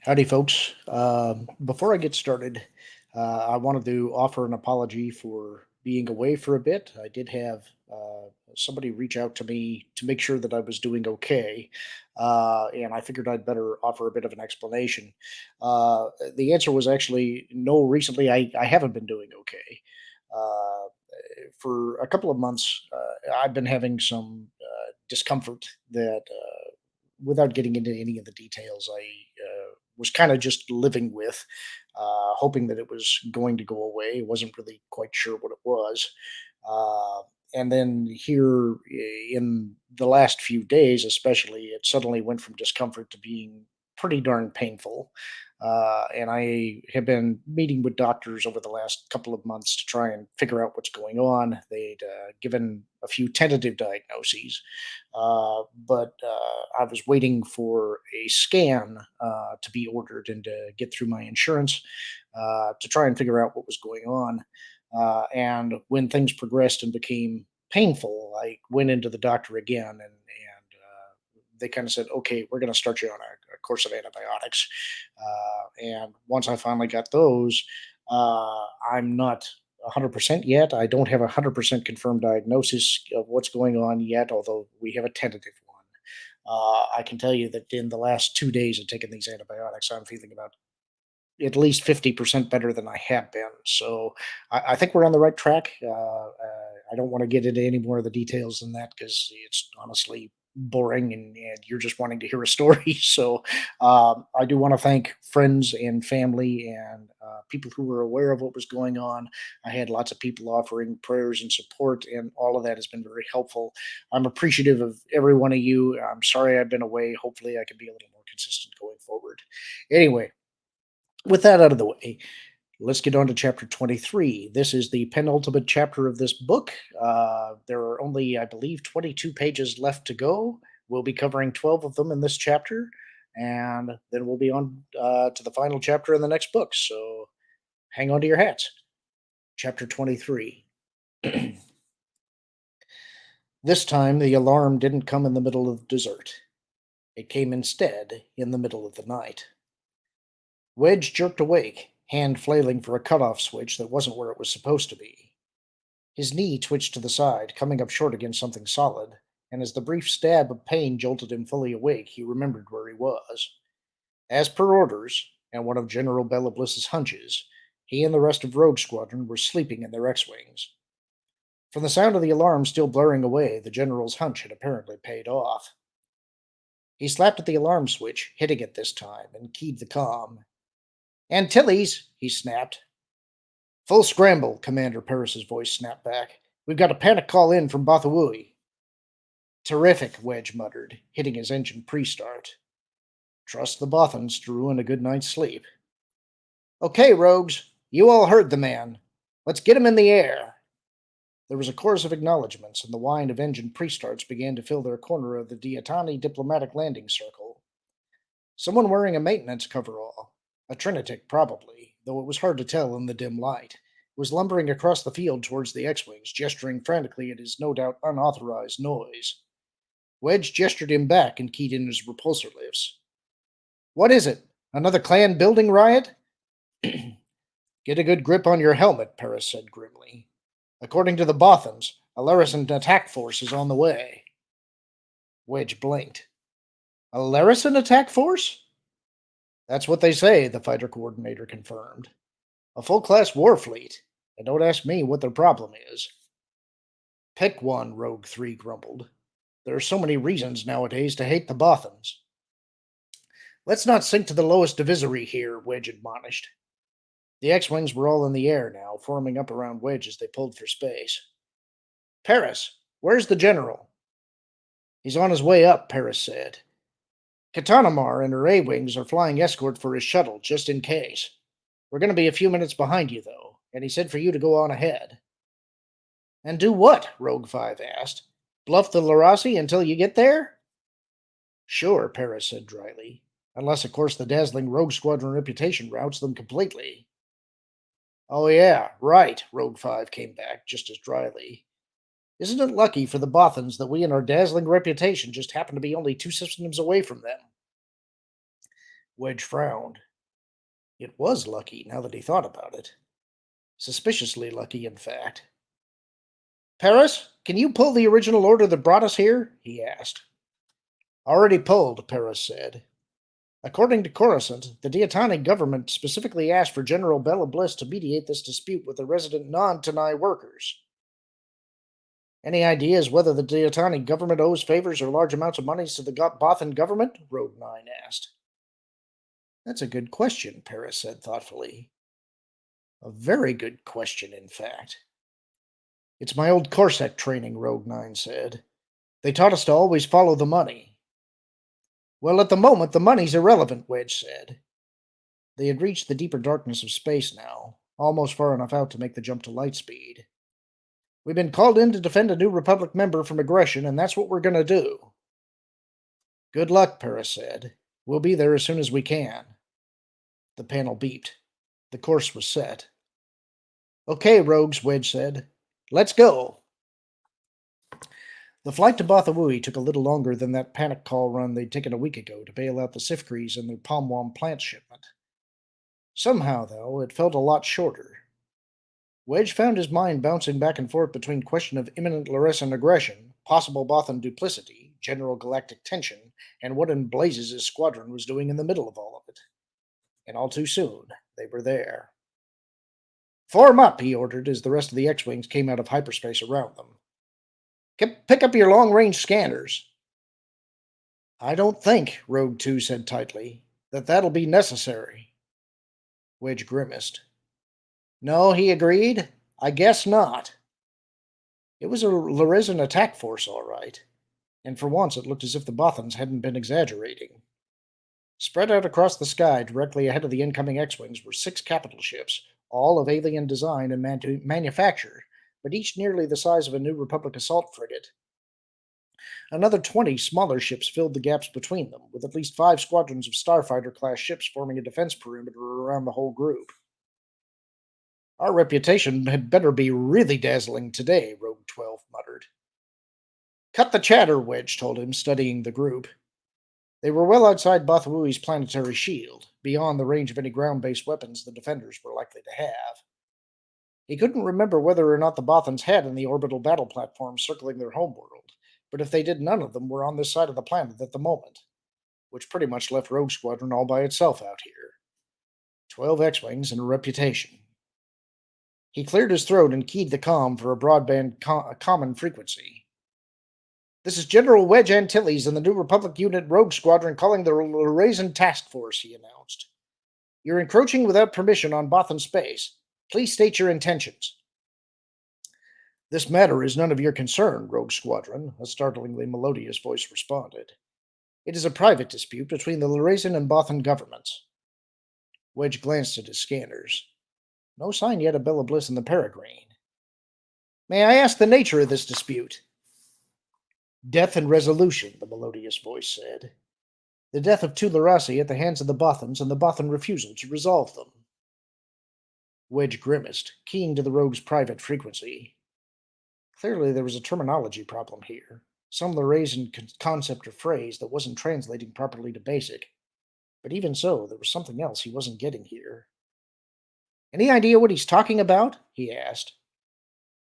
Howdy, folks. Before I get started, I wanted to offer an apology for being away for a bit. I did have somebody reach out to me to make sure that I was doing okay, and I figured I'd better offer a bit of an explanation. The answer was actually no, recently I haven't been doing okay. Uh, for a couple of months, I've been having some discomfort that without getting into any of the details, I was kind of just living with, hoping that it was going to go away. Wasn't really quite sure what it was. Uh, and then here in the last few days, especially, it suddenly went from discomfort to being pretty darn painful. And I have been meeting with doctors over the last couple of months to try and figure out what's going on. They'd given a few tentative diagnoses, but I was waiting for a scan to be ordered and to get through my insurance to try and figure out what was going on. And when things progressed and became painful, I went into the doctor again, and they kind of said, "Okay, we're going to start you on a course of antibiotics." And once I finally got those, I'm not 100% yet. I don't have a 100% confirmed diagnosis of what's going on yet, although we have a tentative one. I can tell you that in the last 2 days of taking these antibiotics, I'm feeling about at least 50% better than I have been. So I think we're on the right track. I don't want to get into any more of the details than that because it's honestly boring and you're just wanting to hear a story. So I do want to thank friends and family and people who were aware of what was going on. I had lots of people offering prayers and support, and all of that has been very helpful. I'm appreciative of every one of you. I'm sorry I've been away. Hopefully, I can be a little more consistent going forward. Anyway, with that out of the way, let's get on to chapter 23. This is the penultimate chapter of this book. There are only, I believe, 22 pages left to go. We'll be covering 12 of them in this chapter, and then we'll be on to the final chapter in the next book. So hang on to your hats. Chapter 23. This time, the alarm didn't come in the middle of dessert. It came instead in the middle of the night. Wedge jerked awake, hand flailing for a cutoff switch that wasn't where it was supposed to be. His knee twitched to the side, coming up short against something solid, and as the brief stab of pain jolted him fully awake, he remembered where he was. As per orders, and one of General Bella Bliss's hunches, he and the rest of Rogue Squadron were sleeping in their X-Wings. From the sound of the alarm still blaring away, the General's hunch had apparently paid off. He slapped at the alarm switch, hitting it this time, and keyed the comm. "Antilles!" he snapped. "Full scramble," Commander Paris's voice snapped back. "We've got a panic call in from Bathawui." "Terrific," Wedge muttered, hitting his engine pre-start. "Trust the Bothans to ruin a good night's sleep." "Okay, rogues, you all heard the man. Let's get him in the air." There was a chorus of acknowledgments, and the whine of engine pre-starts began to fill their corner of the Diatani diplomatic landing circle. Someone wearing a maintenance coverall, a Trinitic probably, though it was hard to tell in the dim light, was lumbering across the field towards the X-Wings, gesturing frantically at his no doubt unauthorized noise. Wedge gestured him back and keyed in his repulsor lifts. "What is it? Another clan building riot?" "Get a good grip on your helmet," Paris said grimly. "According to the Bothans, a Larison attack force is on the way." Wedge blinked. "A Larison attack force?" "That's what they say," the fighter coordinator confirmed. "A full-class war fleet. And don't ask me what their problem is." "Pick one," Rogue 3 grumbled. "There are so many reasons nowadays to hate the Bothans." "Let's not sink to the lowest divisory here," Wedge admonished. The X-Wings were all in the air now, forming up around Wedge as they pulled for space. "Paris, where's the General?" "He's on his way up," Paris said. "Katanamar and her A-Wings are flying escort for his shuttle, just in case. We're going to be a few minutes behind you, though, and he said for you to go on ahead." "And do what?" Rogue 5 asked. "Bluff the Larasi until you get there?" "Sure," Paris said dryly. "Unless, of course, the dazzling Rogue Squadron reputation routs them completely." "Oh, yeah, right," Rogue 5 came back just as dryly. "Isn't it lucky for the Bothans that we and our dazzling reputation just happen to be only two systems away from them?" Wedge frowned. It was lucky, now that he thought about it. Suspiciously lucky, in fact. Paris, can you pull the original order that brought us here? He asked. Already pulled, Paris said. According to Coruscant, the Diatonic government specifically asked for General Bella Bliss to mediate this dispute with the resident non-Tanai workers. Any ideas whether the Diatonic government owes favors or large amounts of monies to the Bothan government? Rogue 9 asked. That's a good question, Paris said thoughtfully. A very good question, in fact. It's my old Corsac training, Rogue 9 said. They taught us to always follow the money. Well, at the moment, the money's irrelevant, Wedge said. They had reached the deeper darkness of space now, almost far enough out to make the jump to light speed. We've been called in to defend a New Republic member from aggression, and that's what we're going to do. Good luck, Paris said. We'll be there as soon as we can. The panel beeped. The course was set. Okay, rogues, Wedge said. Let's go. The flight to Bothawui took a little longer than that panic call run they'd taken a week ago to bail out the Sifkries and their Pomwam plant shipment. Somehow, though, it felt a lot shorter. Wedge found his mind bouncing back and forth between question of imminent Laressan aggression, possible Bothan duplicity, general galactic tension, and what in blazes his squadron was doing in the middle of all of it. And all too soon, they were there. Form up, he ordered as the rest of the X-Wings came out of hyperspace around them. Pick up your long-range scanners. I don't think, Rogue 2 said tightly, that that'll be necessary. Wedge grimaced. No, he agreed. I guess not. It was a Laressan attack force, all right, and for once it looked as if the Bothans hadn't been exaggerating. Spread out across the sky directly ahead of the incoming X-Wings were 6 capital ships, all of alien design and manufacture, but each nearly the size of a New Republic assault frigate. Another 20 smaller ships filled the gaps between them, with at least 5 squadrons of Starfighter-class ships forming a defense perimeter around the whole group. Our reputation had better be really dazzling today, Rogue 12 muttered. Cut the chatter, Wedge told him, studying the group. They were well outside Bothawui's planetary shield, beyond the range of any ground-based weapons the defenders were likely to have. He couldn't remember whether or not the Bothans had any orbital battle platforms circling their homeworld, but if they did, none of them were on this side of the planet at the moment, which pretty much left Rogue Squadron all by itself out here. 12 X-Wings and a reputation. He cleared his throat and keyed the comm for a broadband common frequency. This is General Wedge Antilles and the New Republic Unit Rogue Squadron calling the Laressan Task Force, he announced. You're encroaching without permission on Bothan space. Please state your intentions. This matter is none of your concern, Rogue Squadron, a startlingly melodious voice responded. It is a private dispute between the Laressan and Bothan governments. Wedge glanced at his scanners. No sign yet of Bella Bliss and the Peregrine. May I ask the nature of this dispute? Death and resolution, the melodious voice said. The death of 2 Larasi at the hands of the Bothans and the Bothan refusal to resolve them. Wedge grimaced, keying to the rogue's private frequency. Clearly there was a terminology problem here, some Laressan concept or phrase that wasn't translating properly to basic. But even so, there was something else he wasn't getting here. Any idea what he's talking about? He asked.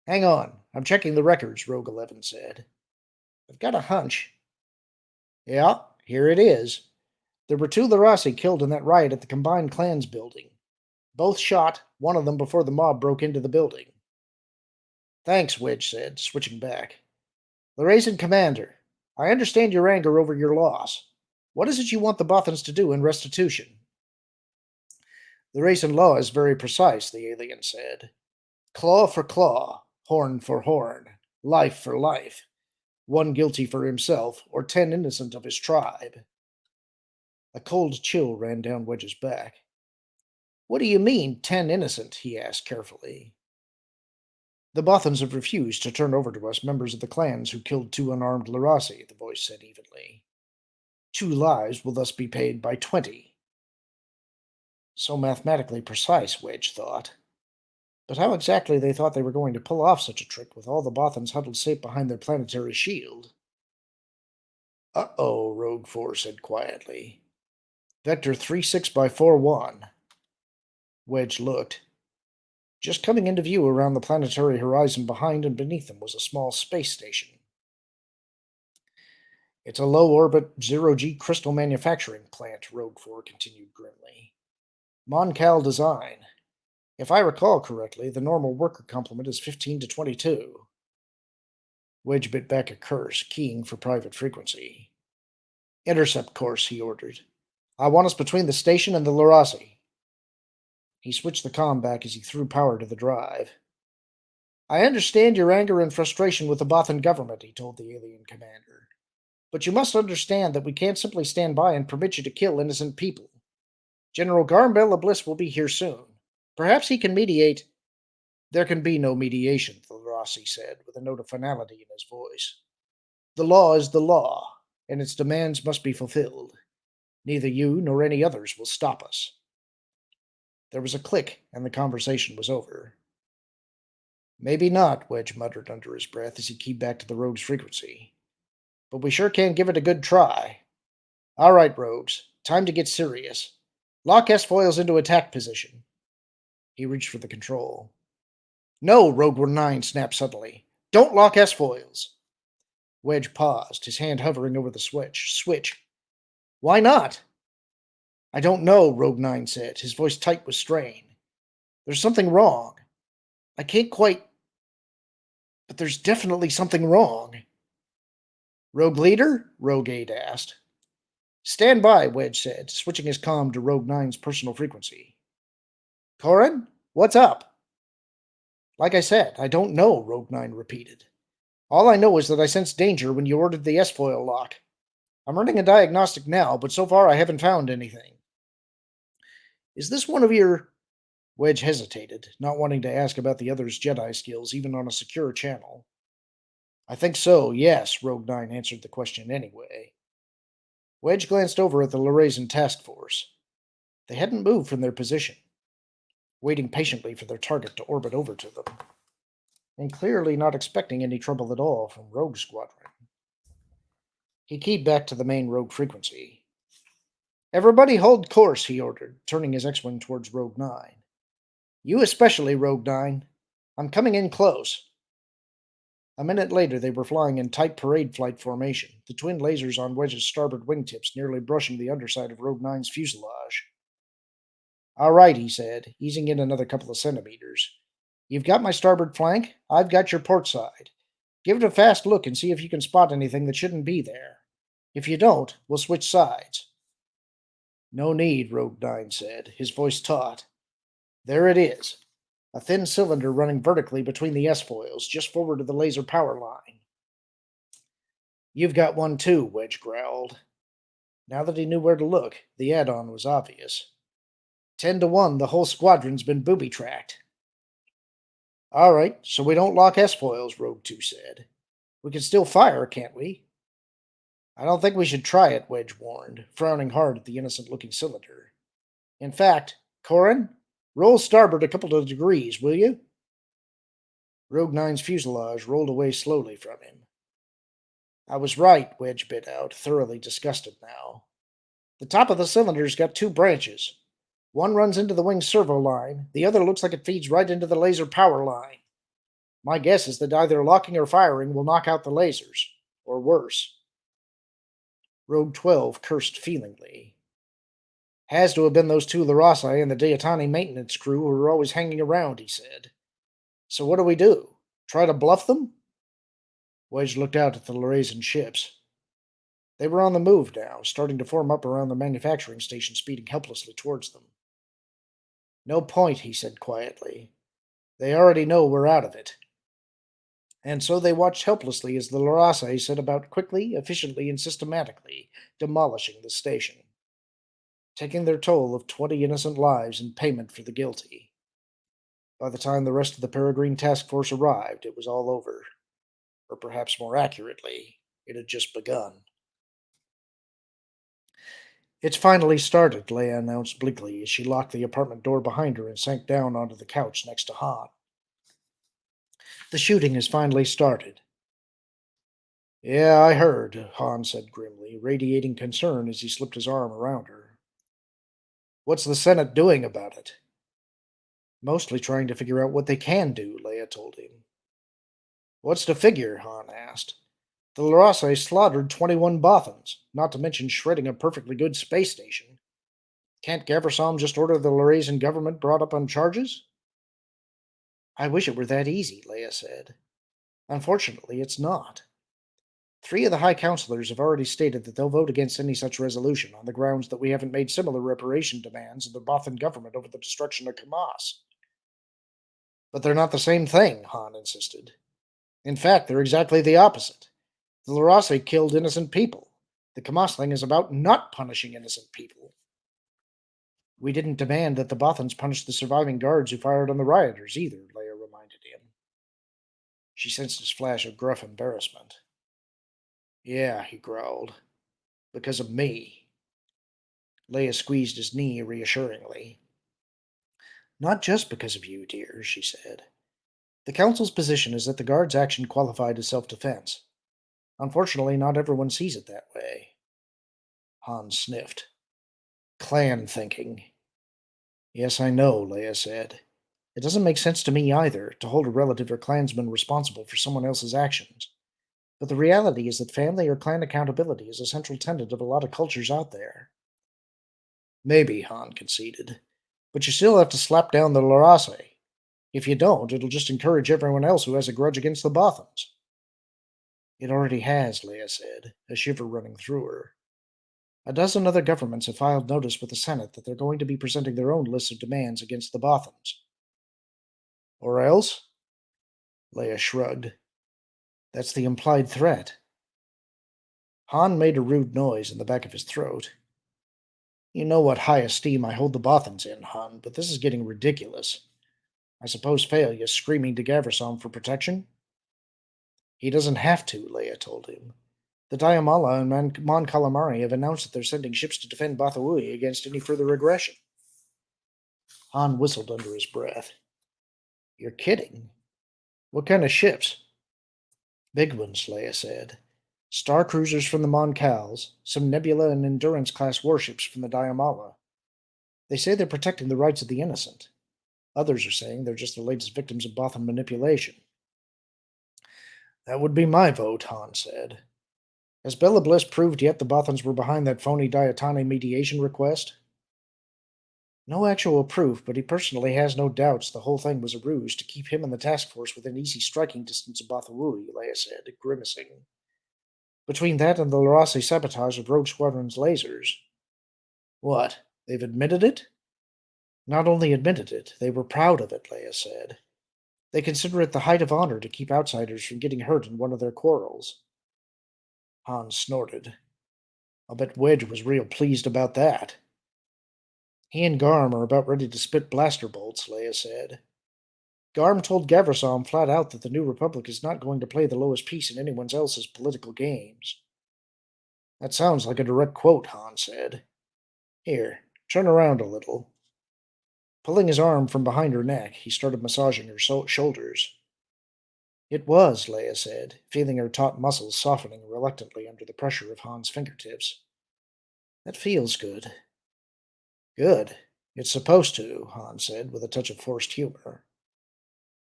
Hang on, I'm checking the records, Rogue 11 said. I've got a hunch. Yeah, here it is. There were 2 Larasi killed in that riot at the Combined Clans building. Both shot, one of them before the mob broke into the building. Thanks, Wedge said, switching back. Laressan Commander, I understand your anger over your loss. What is it you want the Bothans to do in restitution? The Laressan law is very precise, the alien said. Claw for claw, horn for horn, life for life. 1 guilty for himself, or 10 innocent of his tribe. A cold chill ran down Wedge's back. What do you mean, 10 innocent? He asked carefully. The Bothans have refused to turn over to us members of the clans who killed 2 unarmed Larasi, the voice said evenly. 2 lives will thus be paid by 20. So mathematically precise, Wedge thought. But how exactly they thought they were going to pull off such a trick with all the Bothans huddled safe behind their planetary shield? Uh-oh, Rogue 4 said quietly. Vector 36 by 41. Wedge looked. Just coming into view around the planetary horizon behind and beneath them was a small space station. It's a low-orbit, zero-G crystal manufacturing plant, Rogue 4 continued grimly. Moncal design. If I recall correctly, the normal worker complement is 15 to 22. Wedge bit back a curse, keying for private frequency. Intercept course, he ordered. I want us between the station and the Larasi. He switched the comm back as he threw power to the drive. I understand your anger and frustration with the Bothan government, he told the alien commander. But you must understand that we can't simply stand by and permit you to kill innocent people. General Garmbella Bliss will be here soon. Perhaps he can mediate. There can be no mediation, the Larasi said, with a note of finality in his voice. The law is the law, and its demands must be fulfilled. Neither you nor any others will stop us. There was a click, and the conversation was over. Maybe not, Wedge muttered under his breath as he keyed back to the rogue's frequency. But we sure can give it a good try. All right, rogues, time to get serious. Lock S-foils into attack position. He reached for the control. No, Rogue 9 snapped suddenly. Don't lock S-foils. Wedge paused, his hand hovering over the switch. Switch. Why not? I don't know, Rogue 9 said, his voice tight with strain. There's something wrong. I can't quite... But there's definitely something wrong. Rogue Leader? Rogue 8 asked. Stand by, Wedge said, switching his comm to Rogue 9's personal frequency. Corin, what's up? Like I said, I don't know, Rogue 9 repeated. All I know is that I sensed danger when you ordered the S-foil lock. I'm running a diagnostic now, but so far I haven't found anything. Is this one of your... Wedge hesitated, not wanting to ask about the other's Jedi skills, even on a secure channel. I think so, yes, Rogue 9 answered the question anyway. Wedge glanced over at the Larazan task force. They hadn't moved from their position, waiting patiently for their target to orbit over to them, and clearly not expecting any trouble at all from Rogue Squadron. He keyed back to the main Rogue frequency. Everybody hold course, he ordered, turning his X-Wing towards Rogue 9. You especially, Rogue 9. I'm coming in close. A minute later, they were flying in tight parade flight formation, the twin lasers on Wedge's starboard wingtips nearly brushing the underside of Rogue 9's fuselage. All right, he said, easing in another couple of centimeters. You've got my starboard flank, I've got your port side. Give it a fast look and see if you can spot anything that shouldn't be there. If you don't, we'll switch sides. No need, Rogue 9 said, his voice taut. There it is. A thin cylinder running vertically between the S-foils, just forward of the laser power line. You've got one too, Wedge growled. Now that he knew where to look, the add-on was obvious. 10 to 1, the whole squadron's been booby-tracked. All right, so we don't lock S-foils, Rogue 2 said. We can still fire, can't we? I don't think we should try it, Wedge warned, frowning hard at the innocent-looking cylinder. In fact, Corin, roll starboard a couple of degrees, will you? Rogue 9's fuselage rolled away slowly from him. I was right, Wedge bit out, thoroughly disgusted now. The top of the cylinder's got two branches. One runs into the wing servo line, the other looks like it feeds right into the laser power line. My guess is that either locking or firing will knock out the lasers, or worse. Rogue 12 cursed feelingly. Has to have been those two Larasi and the Deatani maintenance crew who were always hanging around, he said. So what do we do? Try to bluff them? Wedge looked out at the Larazan ships. They were on the move now, starting to form up around the manufacturing station, speeding helplessly towards them. No point, he said quietly. They already know we're out of it. And so they watched helplessly as the Larasi set about quickly, efficiently, and systematically demolishing the station, taking their toll of 20 innocent lives in payment for the guilty. By the time the rest of the Peregrine task force arrived, it was all over. Or perhaps more accurately, it had just begun. It's finally started, Leia announced bleakly as she locked the apartment door behind her and sank down onto the couch next to Han. The shooting has finally started. Yeah, I heard, Han said grimly, radiating concern as he slipped his arm around her. What's the Senate doing about it? Mostly trying to figure out what they can do, Leia told him. What's to figure? Han asked. The Larase slaughtered 21 Bothans, not to mention shredding a perfectly good space station. Can't Gaversom just order the Larazan government brought up on charges? I wish it were that easy, Leia said. Unfortunately, it's not. 3 of the High Counselors have already stated that they'll vote against any such resolution on the grounds that we haven't made similar reparation demands of the Bothan government over the destruction of Kamas. But they're not the same thing, Han insisted. In fact, they're exactly the opposite. The Larase killed innocent people. The Kamas thing is about not punishing innocent people. We didn't demand that the Bothans punish the surviving guards who fired on the rioters either, Leia reminded him. She sensed his flash of gruff embarrassment. Yeah, he growled. Because of me. Leia squeezed his knee reassuringly. Not just because of you, dear, she said. The Council's position is that the guard's action qualified as self-defense. Unfortunately, not everyone sees it that way. Han sniffed. Clan thinking. Yes, I know, Leia said. It doesn't make sense to me either, to hold a relative or clansman responsible for someone else's actions. But the reality is that family or clan accountability is a central tenet of a lot of cultures out there. Maybe, Han conceded. But you still have to slap down the Larase. If you don't, it'll just encourage everyone else who has a grudge against the Bothans. It already has, Leia said, a shiver running through her. A dozen other governments have filed notice with the Senate that they're going to be presenting their own lists of demands against the Bothans. Or else? Leia shrugged. That's the implied threat. Han made a rude noise in the back of his throat. You know what high esteem I hold the Bothans in, Han, but this is getting ridiculous. I suppose Faelia's screaming to Gaversom for protection? He doesn't have to, Leia told him. The Diamala and Mon Calamari have announced that they're sending ships to defend Bathui against any further aggression. Han whistled under his breath. You're kidding. What kind of ships? Big ones, Leia said. Star cruisers from the Mon Cals, some Nebula and Endurance-class warships from the Diamala. They say they're protecting the rights of the innocent. Others are saying they're just the latest victims of Bothan manipulation. That would be my vote, Han said. Has Bella Bliss proved yet the Bothans were behind that phony Diatani mediation request? No actual proof, but he personally has no doubts the whole thing was a ruse to keep him and the task force within easy striking distance of Bathui, Leia said, grimacing. Between that and the Larasi sabotage of Rogue Squadron's lasers. What, they've admitted it? Not only admitted it, they were proud of it, Leia said. They consider it the height of honor to keep outsiders from getting hurt in one of their quarrels. Han snorted. I'll bet Wedge was real pleased about that. He and Garm are about ready to spit blaster bolts, Leia said. Garm told Gaversom flat out that the New Republic is not going to play the lowest piece in anyone else's political games. That sounds like a direct quote, Han said. Here, turn around a little. Pulling his arm from behind her neck, he started massaging her shoulders. It was, Leia said, feeling her taut muscles softening reluctantly under the pressure of Han's fingertips. That feels good. Good. It's supposed to, Han said, with a touch of forced humor.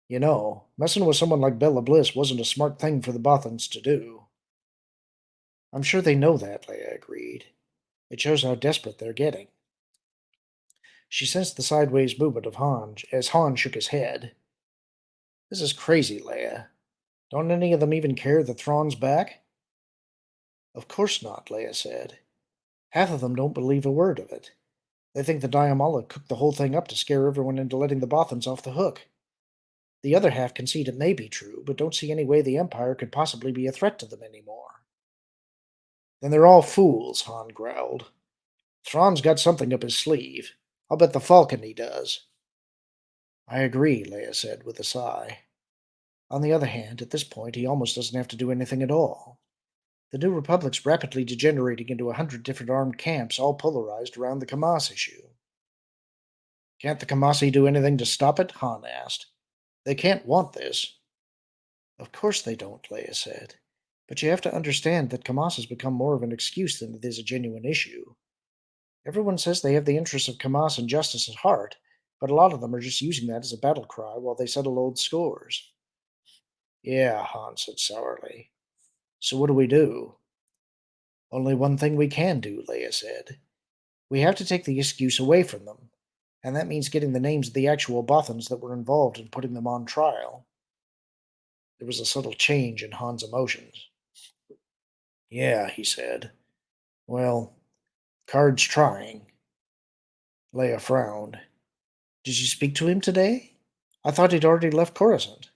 You know, messing with someone like Bella Bliss wasn't a smart thing for the Bothans to do. I'm sure they know that, Leia agreed. It shows how desperate they're getting. She sensed the sideways movement of Han as Han shook his head. This is crazy, Leia. Don't any of them even care that Thrawn's back? Of course not, Leia said. Half of them don't believe a word of it. They think the Diamala cooked the whole thing up to scare everyone into letting the Bothans off the hook. The other half concede it may be true, but don't see any way the Empire could possibly be a threat to them anymore. Then they're all fools, Han growled. Thrawn's got something up his sleeve. I'll bet the Falcon he does. I agree, Leia said with a sigh. On the other hand, at this point, he almost doesn't have to do anything at all. The New Republic's rapidly degenerating into 100 different armed camps, all polarized around the Kamas issue. Can't the Kamasi do anything to stop it? Han asked. They can't want this. Of course they don't, Leia said. But you have to understand that Kamas has become more of an excuse than it is a genuine issue. Everyone says they have the interests of Kamas and justice at heart, but a lot of them are just using that as a battle cry while they settle old scores. Yeah, Han said sourly. So what do we do? Only one thing we can do, Leia said. We have to take the excuse away from them, and that means getting the names of the actual Bothans that were involved and putting them on trial. There was a subtle change in Han's emotions. Yeah, he said. Well, Card's trying. Leia frowned. Did you speak to him today? I thought he'd already left Coruscant.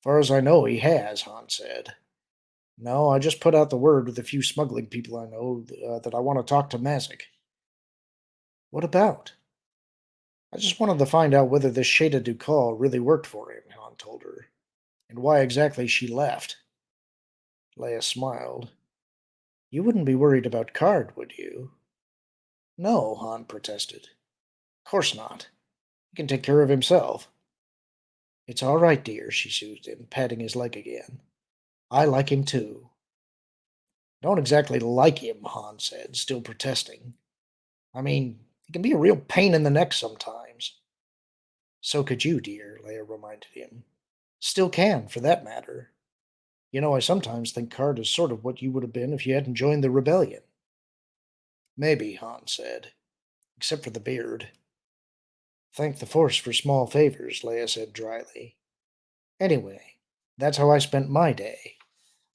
Far as I know, he has, Han said. No, I just put out the word with a few smuggling people I know that I want to talk to Mazik. What about? I just wanted to find out whether this Shada Dukal really worked for him, Han told her, and why exactly she left. Leia smiled. You wouldn't be worried about Card, would you? No, Han protested. Of course not. He can take care of himself. It's all right, dear, she soothed him, patting his leg again. I like him too. Don't exactly like him, Han said, still protesting. I mean, he can be a real pain in the neck sometimes. So could you, dear, Leia reminded him. Still can, for that matter. You know, I sometimes think Card is sort of what you would have been if you hadn't joined the rebellion. Maybe, Han said, except for the beard. Thank the Force for small favors, Leia said dryly. Anyway, that's how I spent my day.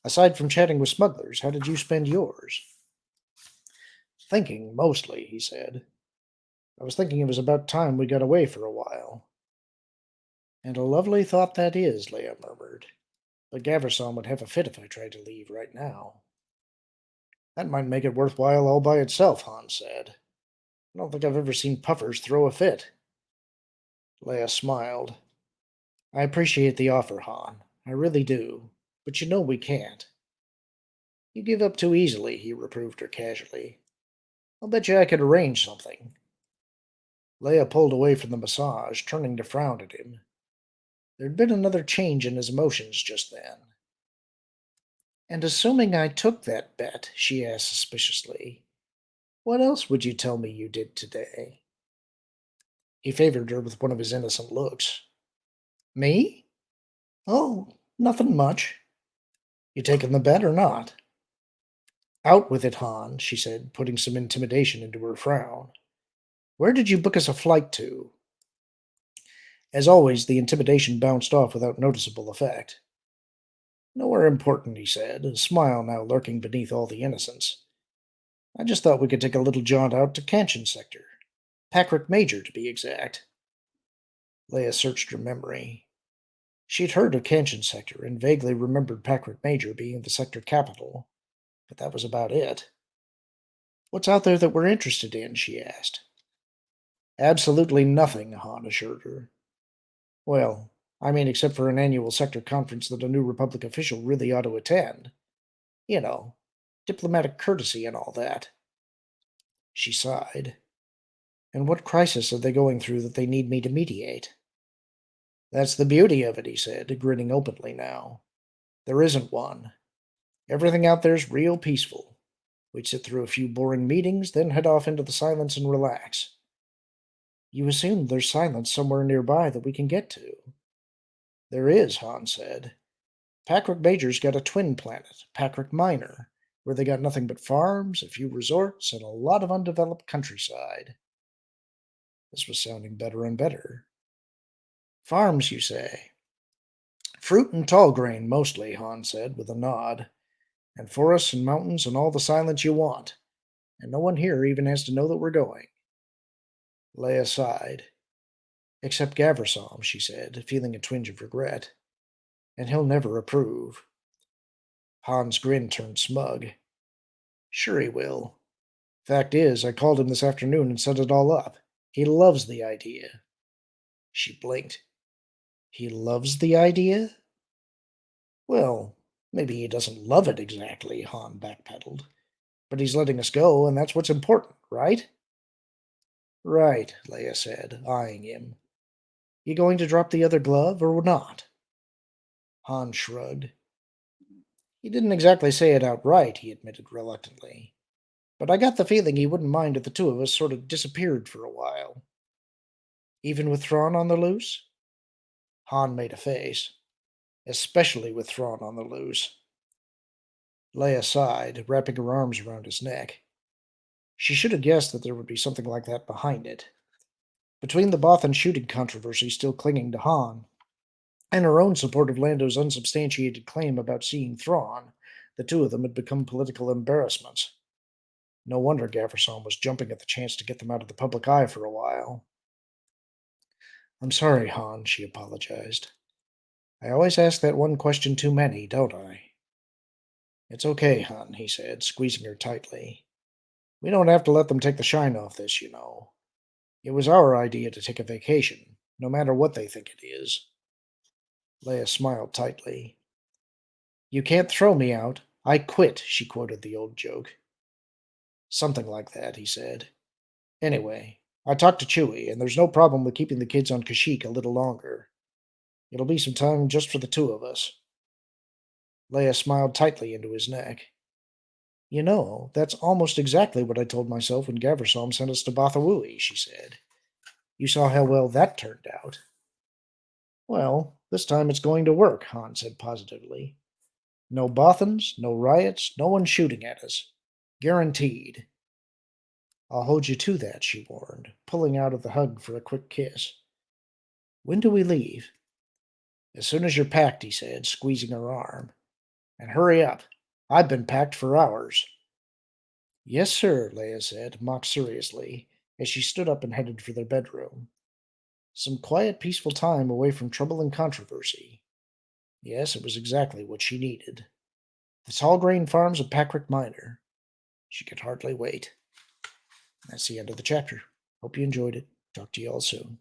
Aside from chatting with smugglers, how did you spend yours? Thinking, mostly, he said. I was thinking it was about time we got away for a while. And a lovely thought that is, Leia murmured. But Gaversom would have a fit if I tried to leave right now. That might make it worthwhile all by itself, Han said. I don't think I've ever seen puffers throw a fit. Leia smiled. I appreciate the offer, Han. I really do. But you know we can't. You give up too easily, he reproved her casually. I'll bet you I could arrange something. Leia pulled away from the massage, turning to frown at him. There'd been another change in his emotions just then. And assuming I took that bet, she asked suspiciously, what else would you tell me you did today? He favored her with one of his innocent looks. Me? Oh, nothing much. You taking the bet or not? Out with it, Han, she said, putting some intimidation into her frown. Where did you book us a flight to? As always, the intimidation bounced off without noticeable effect. Nowhere important, he said, a smile now lurking beneath all the innocence. I just thought we could take a little jaunt out to Canchin Sector. Packrick Major, to be exact. Leia searched her memory. She'd heard of Canchin Sector and vaguely remembered Packrick Major being the sector capital, but that was about it. What's out there that we're interested in? She asked. Absolutely nothing, Han assured her. Well, I mean, except for an annual sector conference that a New Republic official really ought to attend. You know, diplomatic courtesy and all that. She sighed. And what crisis are they going through that they need me to mediate? That's the beauty of it, he said, grinning openly now. There isn't one. Everything out there's real peaceful. We'd sit through a few boring meetings, then head off into the silence and relax. You assume there's silence somewhere nearby that we can get to. There is, Han said. Packrick Major's got a twin planet, Packrick Minor, where they got nothing but farms, a few resorts, and a lot of undeveloped countryside. This was sounding better and better. Farms, you say? Fruit and tall grain, mostly, Han said, with a nod. And forests and mountains and all the silence you want. And no one here even has to know that we're going. Leia sighed. Except Gaversom, she said, feeling a twinge of regret. And he'll never approve. Han's grin turned smug. Sure he will. Fact is, I called him this afternoon and set it all up. He loves the idea. She blinked. He loves the idea? Well, maybe he doesn't love it exactly, Han backpedaled. But he's letting us go, and that's what's important, right? Right, Leia said, eyeing him. You going to drop the other glove, or not? Han shrugged. He didn't exactly say it outright, he admitted reluctantly. but I got the feeling he wouldn't mind if the two of us sort of disappeared for a while. Even with Thrawn on the loose? Han made a face. Especially with Thrawn on the loose. Leia sighed, wrapping her arms around his neck. She should have guessed that there would be something like that behind it. Between the Bothan shooting controversy still clinging to Han, and her own support of Lando's unsubstantiated claim about seeing Thrawn, the two of them had become political embarrassments. No wonder Gafferson was jumping at the chance to get them out of the public eye for a while. I'm sorry, Han, she apologized. I always ask that one question too many, don't I? It's okay, Han, he said, squeezing her tightly. We don't have to let them take the shine off this, you know. It was our idea to take a vacation, no matter what they think it is. Leia smiled tightly. You can't throw me out. I quit, she quoted the old joke. Something like that, he said. Anyway, I talked to Chewie, and there's no problem with keeping the kids on Kashyyyk a little longer. It'll be some time just for the two of us. Leia smiled tightly into his neck. You know, that's almost exactly what I told myself when Gaversom sent us to Bothawui, she said. You saw how well that turned out. Well, this time it's going to work, Han said positively. No Bothans, no riots, no one shooting at us. Guaranteed. I'll hold you to that, she warned, pulling out of the hug for a quick kiss. When do we leave? As soon as you're packed, he said, squeezing her arm. And hurry up. I've been packed for hours. Yes, sir, Leia said, mock seriously, as she stood up and headed for their bedroom. Some quiet, peaceful time away from trouble and controversy. Yes, it was exactly what she needed. The tall grain farms of Packrick Minor. She could hardly wait. That's the end of the chapter. Hope you enjoyed it. Talk to you all soon.